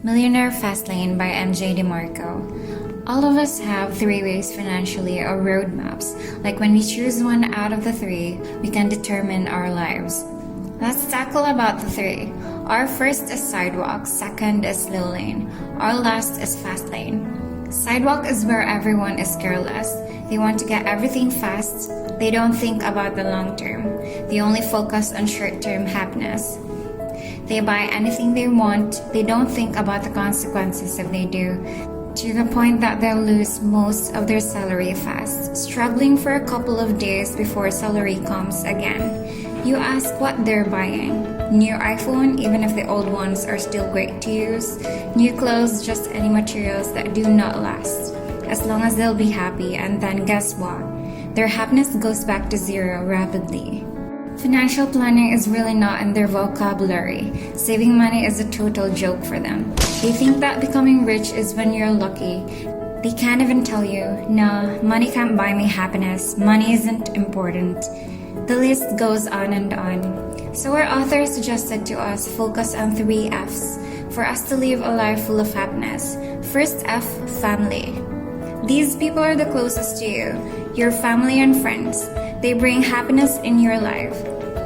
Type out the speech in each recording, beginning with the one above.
Millionaire Fastlane by MJ Demarco. All of us have three ways financially or roadmaps. Like when we choose one out of the three, we can determine our lives. Let's tackle about the three. Our first is Sidewalk, second is Slow Lane, our last is Fast Lane. Sidewalk is where everyone is careless. They want to get everything fast. They don't think about the long term. They only focus on short-term happiness. They buy anything they want. They don't think about the consequences if they do, to the point that they'll lose most of their salary fast, struggling for a couple of days before salary comes again. You ask what they're buying. New iPhone, even if the old ones are still great to use. New clothes, just any materials that do not last, as long as they'll be happy, and then guess what? Their happiness goes back to zero rapidly. Financial planning is really not in their vocabulary. Saving money is a total joke for them. They think that becoming rich is when you're lucky. They can't even tell you, no, money can't buy me happiness. Money isn't important. The list goes on and on. So our author suggested to us focus on 3 F's for us to live a life full of happiness. First F, family. These people are the closest to you, your family and friends. They bring happiness in your life.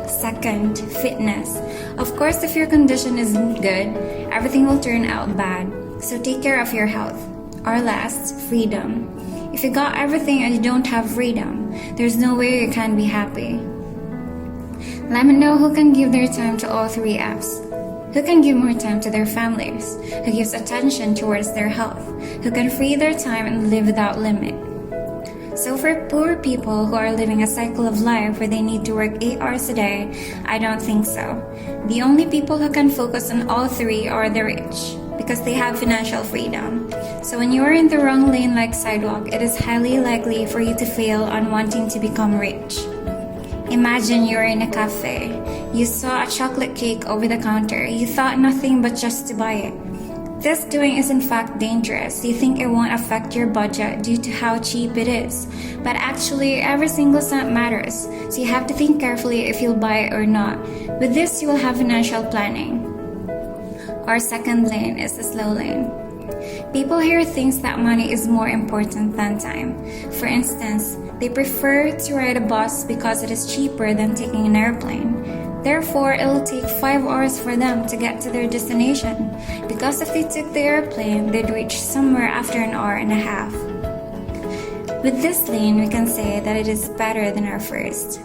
Second, fitness. Of course, if your condition isn't good, everything will turn out bad. So take care of your health. Our last, freedom. If you got everything and you don't have freedom, there's no way you can be happy. Let me know who can give their time to all 3 F's. Who can give more time to their families? Who gives attention towards their health? Who can free their time and live without limit? So for poor people who are living a cycle of life where they need to work 8 hours a day, I don't think so. The only people who can focus on all 3 are the rich, because they have financial freedom. So when you are in the wrong lane like Sidewalk, it is highly likely for you to fail on wanting to become rich. Imagine you're in a cafe. You saw a chocolate cake over the counter. You thought nothing but just to buy it. This doing is in fact dangerous. You think it won't affect your budget due to how cheap it is. But actually, every single cent matters. So you have to think carefully if you'll buy it or not. With this, you will have financial planning. Our second lane is the slow lane. People here think that money is more important than time. For instance, they prefer to ride a bus because it is cheaper than taking an airplane. Therefore, it'll take 5 hours for them to get to their destination, because if they took the airplane, they'd reach somewhere after an hour and a half. With this lane, we can say that it is better than our first,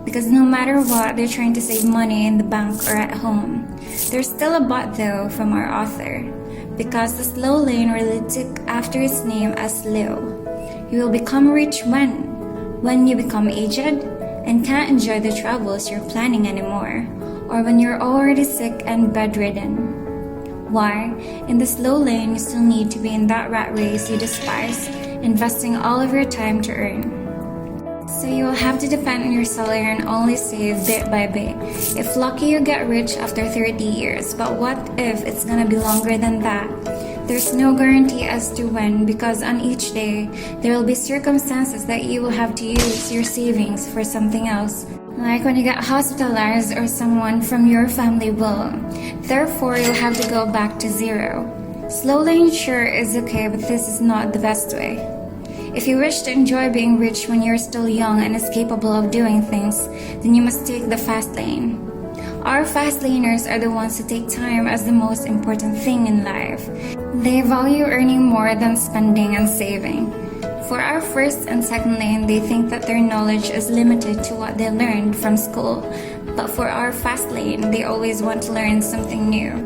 because no matter what, they're trying to save money in the bank or at home. There's still a but though from our author, because the slow lane really took after its name as slow. You will become rich when you become aged and can't enjoy the travels you're planning anymore, or when you're already sick and bedridden. Why? In the slow lane, you still need to be in that rat race you despise, investing all of your time to earn. So you will have to depend on your salary and only save bit by bit. If lucky, you get rich after 30 years, but what if it's gonna be longer than that? There's no guarantee as to when, because on each day, there will be circumstances that you will have to use your savings for something else. Like when you get hospitalized or someone from your family will. Therefore, you'll have to go back to zero. Slow lane sure is okay, but this is not the best way. If you wish to enjoy being rich when you're still young and is capable of doing things, then you must take the fast lane. Our fast laners are the ones who take time as the most important thing in life. They value earning more than spending and saving. For our first and second lane, they think that their knowledge is limited to what they learned from school. But for our fast lane, they always want to learn something new.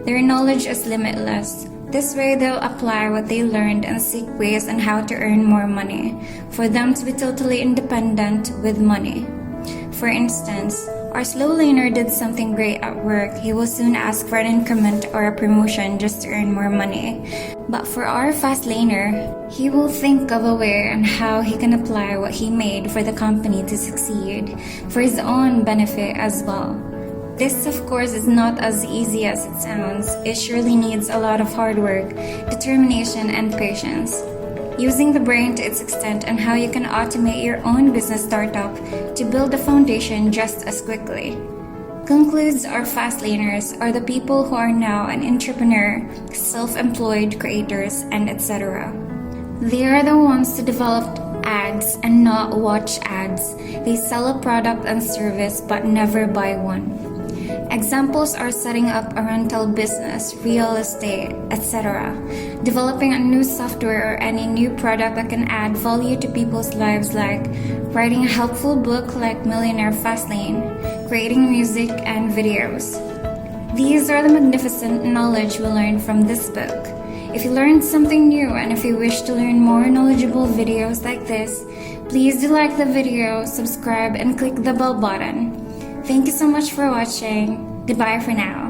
Their knowledge is limitless. This way, they'll apply what they learned and seek ways on how to earn more money, for them to be totally independent with money. For instance, our slow laner did something great at work. He will soon ask for an increment or a promotion just to earn more money. But for our fast laner, he will think of a way on how he can apply what he made for the company to succeed, for his own benefit as well. This, of course, is not as easy as it sounds. It surely needs a lot of hard work, determination, and patience. Using the brain to its extent and how you can automate your own business startup to build the foundation just as quickly. concludes our fastlaners are the people who are now an entrepreneur, self-employed creators, and etc. They are the ones to develop ads and not watch ads. They sell a product and service but never buy one. Examples are setting up a rental business, real estate, etc. Developing a new software or any new product that can add value to people's lives, like writing a helpful book like Millionaire Fastlane, creating music and videos. These are the magnificent knowledge we learned from this book. If you learned something new and if you wish to learn more knowledgeable videos like this, please do like the video, subscribe, and click the bell button. Thank you so much for watching. Goodbye for now.